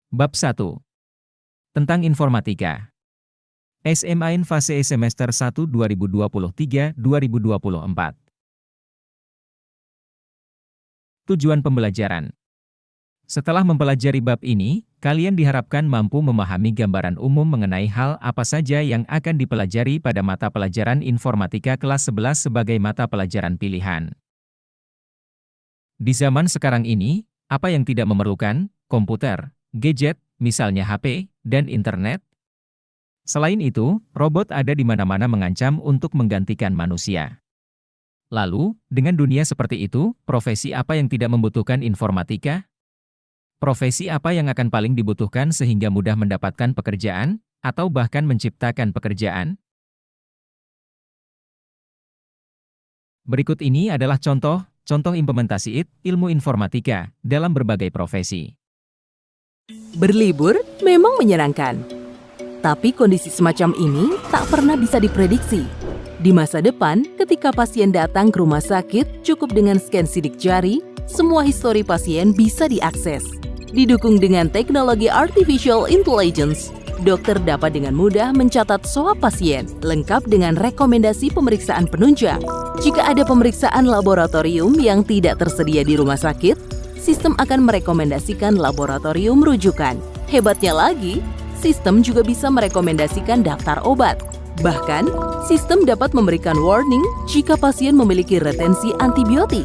Bab 1. Tentang Informatika. SMAN Fase Semester 1 2023-2024. Tujuan pembelajaran. Setelah mempelajari bab ini, kalian diharapkan mampu memahami gambaran umum mengenai hal apa saja yang akan dipelajari pada mata pelajaran Informatika kelas 11 sebagai mata pelajaran pilihan. Di zaman sekarang ini, apa yang tidak memerlukan komputer, gadget, misalnya HP, dan internet? Selain itu, robot ada di mana-mana mengancam untuk menggantikan manusia. Lalu, dengan dunia seperti itu, profesi apa yang tidak membutuhkan informatika? Profesi apa yang akan paling dibutuhkan sehingga mudah mendapatkan pekerjaan, atau bahkan menciptakan pekerjaan? Berikut ini adalah contoh implementasi ilmu informatika dalam berbagai profesi. Berlibur memang menyenangkan, tapi kondisi semacam ini tak pernah bisa diprediksi. Di masa depan, ketika pasien datang ke rumah sakit, cukup dengan scan sidik jari, semua histori pasien bisa diakses. Didukung dengan teknologi artificial intelligence, dokter dapat dengan mudah mencatat swab pasien, lengkap dengan rekomendasi pemeriksaan penunjang. Jika ada pemeriksaan laboratorium yang tidak tersedia di rumah sakit, sistem akan merekomendasikan laboratorium rujukan. Hebatnya lagi, sistem juga bisa merekomendasikan daftar obat. Bahkan, sistem dapat memberikan warning jika pasien memiliki retensi antibiotik.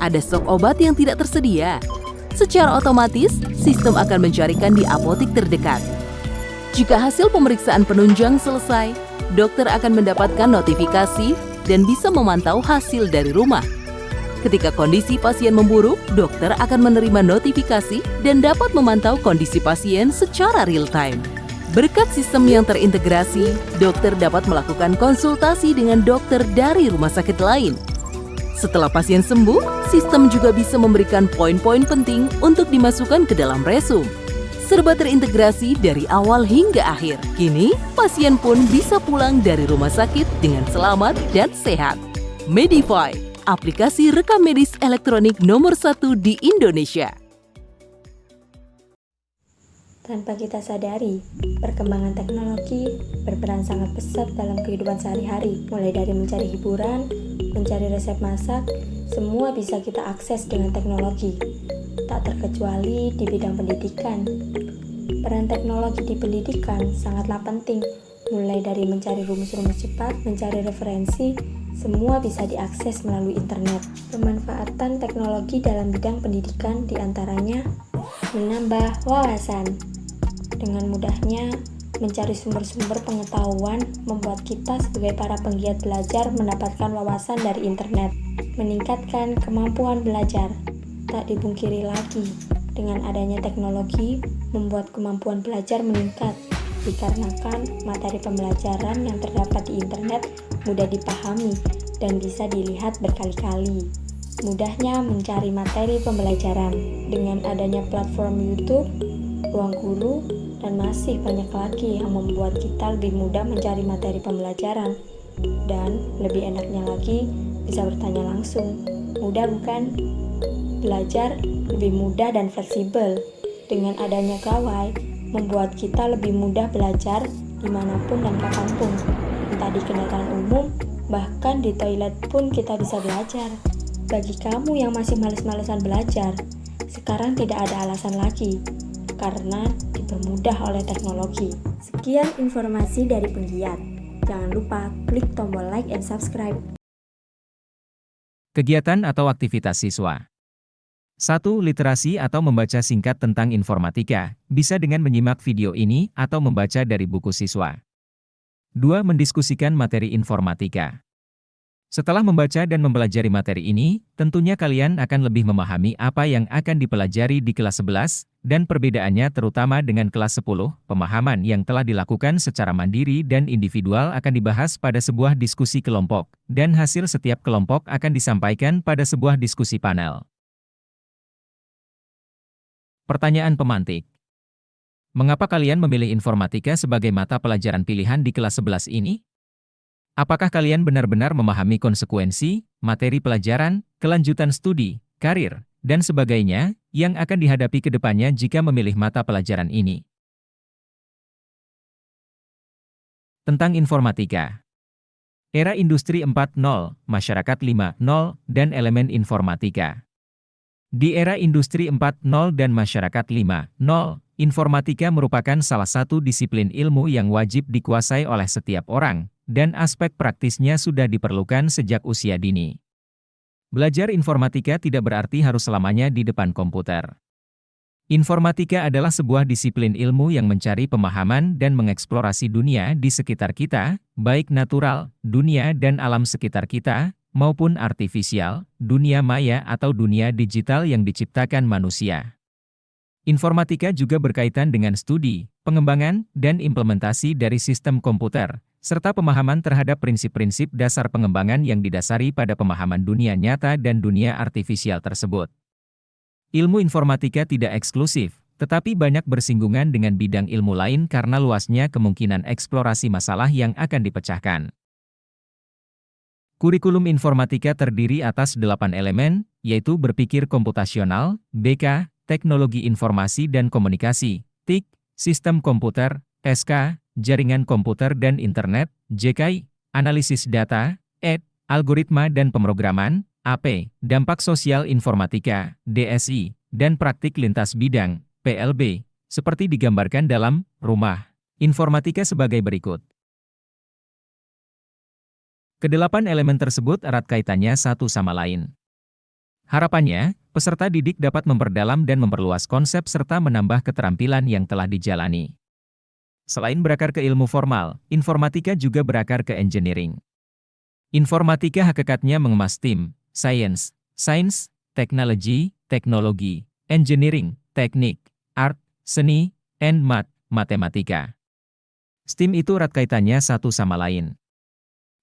Ada stok obat yang tidak tersedia. Secara otomatis, sistem akan mencarikan di apotik terdekat. Jika hasil pemeriksaan penunjang selesai, dokter akan mendapatkan notifikasi dan bisa memantau hasil dari rumah. Ketika kondisi pasien memburuk, dokter akan menerima notifikasi dan dapat memantau kondisi pasien secara real-time. Berkat sistem yang terintegrasi, dokter dapat melakukan konsultasi dengan dokter dari rumah sakit lain. Setelah pasien sembuh, sistem juga bisa memberikan poin-poin penting untuk dimasukkan ke dalam resume. Serba terintegrasi dari awal hingga akhir. Kini, pasien pun bisa pulang dari rumah sakit dengan selamat dan sehat. Medify, aplikasi rekam medis elektronik nomor 1 di Indonesia. Tanpa kita sadari, perkembangan teknologi berperan sangat besar dalam kehidupan sehari-hari. Mulai dari mencari hiburan, mencari resep masak, semua bisa kita akses dengan teknologi. Tak terkecuali di bidang pendidikan. Peran teknologi di pendidikan sangatlah penting. Mulai dari mencari rumus-rumus cepat, mencari referensi, semua bisa diakses melalui internet. Pemanfaatan teknologi dalam bidang pendidikan diantaranya menambah wawasan. Dengan mudahnya, mencari sumber-sumber pengetahuan membuat kita sebagai para penggiat belajar mendapatkan wawasan dari internet. Meningkatkan kemampuan belajar. Tak dipungkiri lagi, dengan adanya teknologi, membuat kemampuan belajar meningkat. Dikarenakan materi pembelajaran yang terdapat di internet mudah dipahami dan bisa dilihat berkali-kali. Mudahnya mencari materi pembelajaran dengan adanya platform YouTube, Ruang Guru, dan masih banyak lagi yang membuat kita lebih mudah mencari materi pembelajaran. Dan lebih enaknya lagi, bisa bertanya langsung. Mudah bukan? Belajar lebih mudah dan fleksibel. Dengan adanya gawai, membuat kita lebih mudah belajar dimanapun dan kapanpun. Entah di kendaraan umum, bahkan di toilet pun kita bisa belajar. Bagi kamu yang masih males-malesan belajar, sekarang tidak ada alasan lagi, karena dipermudah oleh teknologi. Sekian informasi dari penggiat. Jangan lupa klik tombol like and subscribe. Kegiatan atau aktivitas siswa. 1. Literasi atau membaca singkat tentang informatika, bisa dengan menyimak video ini atau membaca dari buku siswa. 2. Mendiskusikan materi informatika. Setelah membaca dan mempelajari materi ini, tentunya kalian akan lebih memahami apa yang akan dipelajari di kelas 11, dan perbedaannya terutama dengan kelas 10, pemahaman yang telah dilakukan secara mandiri dan individual akan dibahas pada sebuah diskusi kelompok, dan hasil setiap kelompok akan disampaikan pada sebuah diskusi panel. Pertanyaan pemantik. Mengapa kalian memilih informatika sebagai mata pelajaran pilihan di kelas 11 ini? Apakah kalian benar-benar memahami konsekuensi, materi pelajaran, kelanjutan studi, karir, dan sebagainya yang akan dihadapi ke depannya jika memilih mata pelajaran ini. Tentang informatika. Era Industri 4.0, Masyarakat 5.0, dan elemen informatika. Di era Industri 4.0 dan Masyarakat 5.0, informatika merupakan salah satu disiplin ilmu yang wajib dikuasai oleh setiap orang, dan aspek praktisnya sudah diperlukan sejak usia dini. Belajar informatika tidak berarti harus selamanya di depan komputer. Informatika adalah sebuah disiplin ilmu yang mencari pemahaman dan mengeksplorasi dunia di sekitar kita, baik natural, dunia dan alam sekitar kita, maupun artifisial, dunia maya atau dunia digital yang diciptakan manusia. Informatika juga berkaitan dengan studi, pengembangan, dan implementasi dari sistem komputer, serta pemahaman terhadap prinsip-prinsip dasar pengembangan yang didasari pada pemahaman dunia nyata dan dunia artifisial tersebut. Ilmu informatika tidak eksklusif, tetapi banyak bersinggungan dengan bidang ilmu lain karena luasnya kemungkinan eksplorasi masalah yang akan dipecahkan. Kurikulum informatika terdiri atas 8 elemen, yaitu berpikir komputasional, BK, teknologi informasi dan komunikasi, TIK, sistem komputer, SK, jaringan komputer dan internet, JKI, analisis data, ED, algoritma dan pemrograman, AP, dampak sosial informatika, DSI, dan praktik lintas bidang, PLB, seperti digambarkan dalam rumah informatika sebagai berikut. Kedelapan elemen tersebut erat kaitannya satu sama lain. Harapannya, peserta didik dapat memperdalam dan memperluas konsep serta menambah keterampilan yang telah dijalani. Selain berakar ke ilmu formal, informatika juga berakar ke engineering. Informatika hakikatnya mengemas tim, science, technology, teknologi, engineering, teknik, art, seni, and math, matematika. STEM itu erat kaitannya satu sama lain.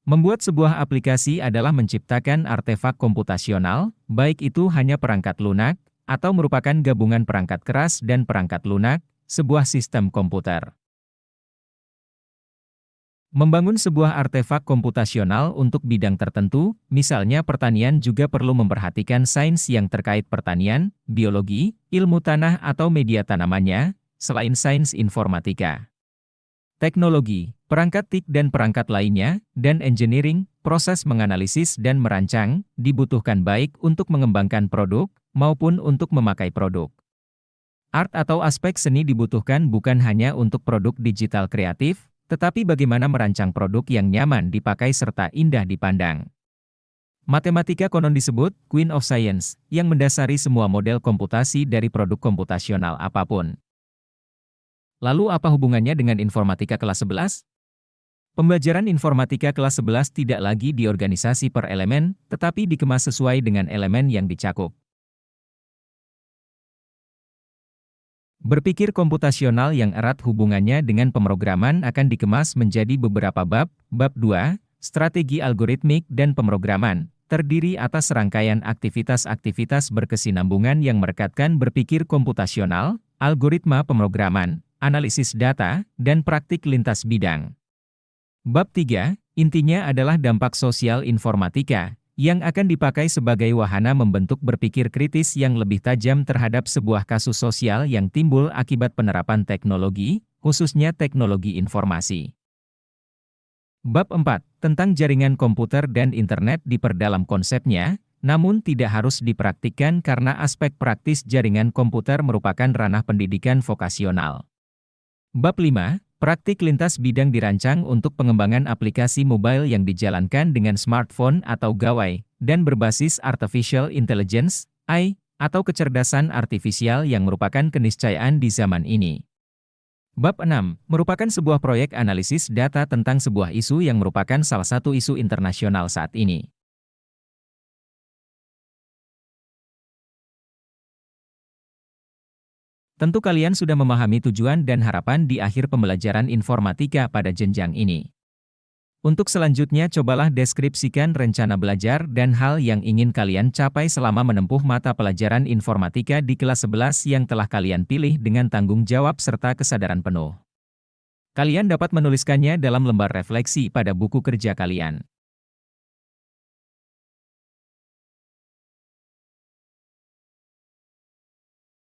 Membuat sebuah aplikasi adalah menciptakan artefak komputasional, baik itu hanya perangkat lunak, atau merupakan gabungan perangkat keras dan perangkat lunak, sebuah sistem komputer. Membangun sebuah artefak komputasional untuk bidang tertentu, misalnya pertanian juga perlu memperhatikan sains yang terkait pertanian, biologi, ilmu tanah atau media tanamannya, selain sains informatika. Teknologi, perangkat TIK dan perangkat lainnya, dan engineering, proses menganalisis dan merancang, dibutuhkan baik untuk mengembangkan produk, maupun untuk memakai produk. Art atau aspek seni dibutuhkan bukan hanya untuk produk digital kreatif, tetapi bagaimana merancang produk yang nyaman dipakai serta indah dipandang. Matematika konon disebut Queen of Science, yang mendasari semua model komputasi dari produk komputasional apapun. Lalu apa hubungannya dengan informatika kelas 11? Pembelajaran informatika kelas 11 tidak lagi diorganisasi per elemen, tetapi dikemas sesuai dengan elemen yang dicakup. Berpikir komputasional yang erat hubungannya dengan pemrograman akan dikemas menjadi beberapa bab. Bab 2, strategi algoritmik dan pemrograman, terdiri atas rangkaian aktivitas-aktivitas berkesinambungan yang merekatkan berpikir komputasional, algoritma pemrograman, analisis data, dan praktik lintas bidang. Bab 3, intinya adalah dampak sosial informatika, yang akan dipakai sebagai wahana membentuk berpikir kritis yang lebih tajam terhadap sebuah kasus sosial yang timbul akibat penerapan teknologi, khususnya teknologi informasi. Bab 4, tentang jaringan komputer dan internet diperdalam konsepnya, namun tidak harus dipraktikkan karena aspek praktis jaringan komputer merupakan ranah pendidikan vokasional. Bab 5, praktik lintas bidang dirancang untuk pengembangan aplikasi mobile yang dijalankan dengan smartphone atau gawai, dan berbasis Artificial Intelligence, AI, atau kecerdasan artifisial yang merupakan keniscayaan di zaman ini. Bab 6, merupakan sebuah proyek analisis data tentang sebuah isu yang merupakan salah satu isu internasional saat ini. Tentu kalian sudah memahami tujuan dan harapan di akhir pembelajaran informatika pada jenjang ini. Untuk selanjutnya cobalah deskripsikan rencana belajar dan hal yang ingin kalian capai selama menempuh mata pelajaran informatika di kelas 11 yang telah kalian pilih dengan tanggung jawab serta kesadaran penuh. Kalian dapat menuliskannya dalam lembar refleksi pada buku kerja kalian.